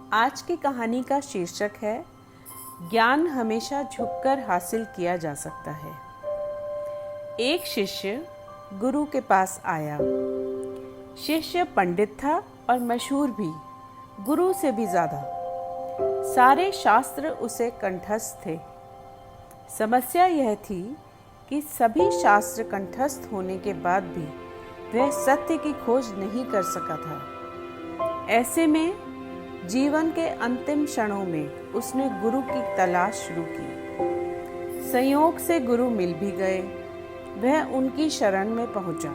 आज की कहानी का शीर्षक है ज्ञान हमेशा झुककर हासिल किया जा सकता है। एक शिष्य गुरु के पास आया। शिष्य पंडित था और मशहूर भी, गुरु से भी ज्यादा। सारे शास्त्र उसे कंठस्थ थे। समस्या यह थी कि सभी शास्त्र कंठस्थ होने के बाद भी वह सत्य की खोज नहीं कर सका था। ऐसे में जीवन के अंतिम क्षणों में उसने गुरु की तलाश शुरू की। संयोग से गुरु मिल भी गए। वह उनकी शरण में पहुंचा।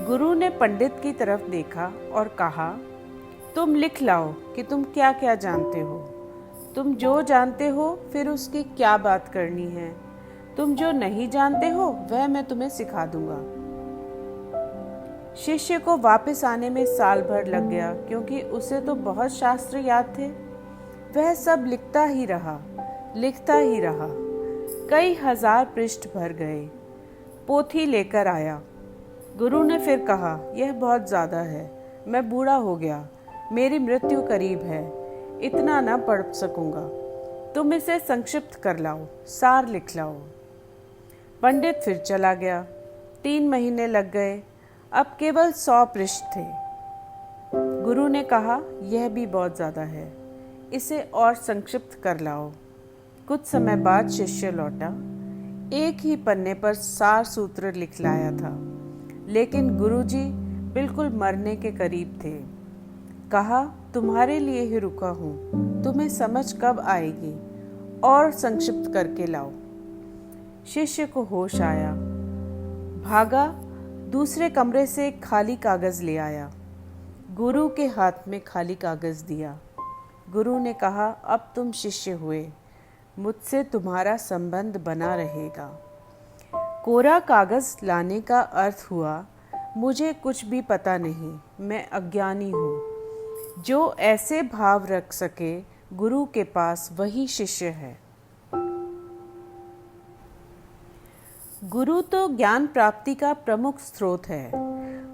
गुरु ने पंडित की तरफ देखा और कहा, तुम लिख लाओ कि तुम क्या क्या जानते हो। तुम जो जानते हो फिर उसकी क्या बात करनी है। तुम जो नहीं जानते हो वह मैं तुम्हें सिखा दूंगा। शिष्य को वापस आने में साल भर लग गया, क्योंकि उसे तो बहुत शास्त्र याद थे। वह सब लिखता ही रहा। कई हजार पृष्ठ भर गए। पोथी लेकर आया। गुरु ने फिर कहा, यह बहुत ज्यादा है। मैं बूढ़ा हो गया, मेरी मृत्यु करीब है, इतना न पढ़ सकूंगा। तुम इसे संक्षिप्त कर लाओ, सार लिख लाओ। पंडित फिर चला गया। 3 महीने लग गए। अब केवल 100 पृष्ठ थे। गुरु ने कहा, यह भी बहुत ज्यादा है, इसे और संक्षिप्त कर लाओ। कुछ समय बाद शिष्य लौटा। एक ही पन्ने पर सार सूत्र लिख लाया था, लेकिन गुरुजी बिल्कुल मरने के करीब थे। कहा, तुम्हारे लिए ही रुका हूं, तुम्हें समझ कब आएगी, और संक्षिप्त करके लाओ। शिष्य को होश आया। भागा, दूसरे कमरे से एक खाली कागज ले आया। गुरु के हाथ में खाली कागज दिया। गुरु ने कहा, अब तुम शिष्य हुए, मुझसे तुम्हारा संबंध बना रहेगा। कोरा कागज लाने का अर्थ हुआ, मुझे कुछ भी पता नहीं, मैं अज्ञानी हूँ। जो ऐसे भाव रख सके गुरु के पास, वही शिष्य है। गुरु तो ज्ञान प्राप्ति का प्रमुख स्रोत है।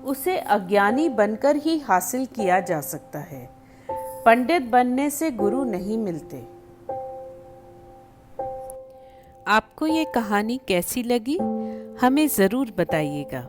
उसे अज्ञानी बनकर ही हासिल किया जा सकता है। पंडित बनने से गुरु नहीं मिलते। आपको ये कहानी कैसी लगी, हमें ज़रूर बताइएगा।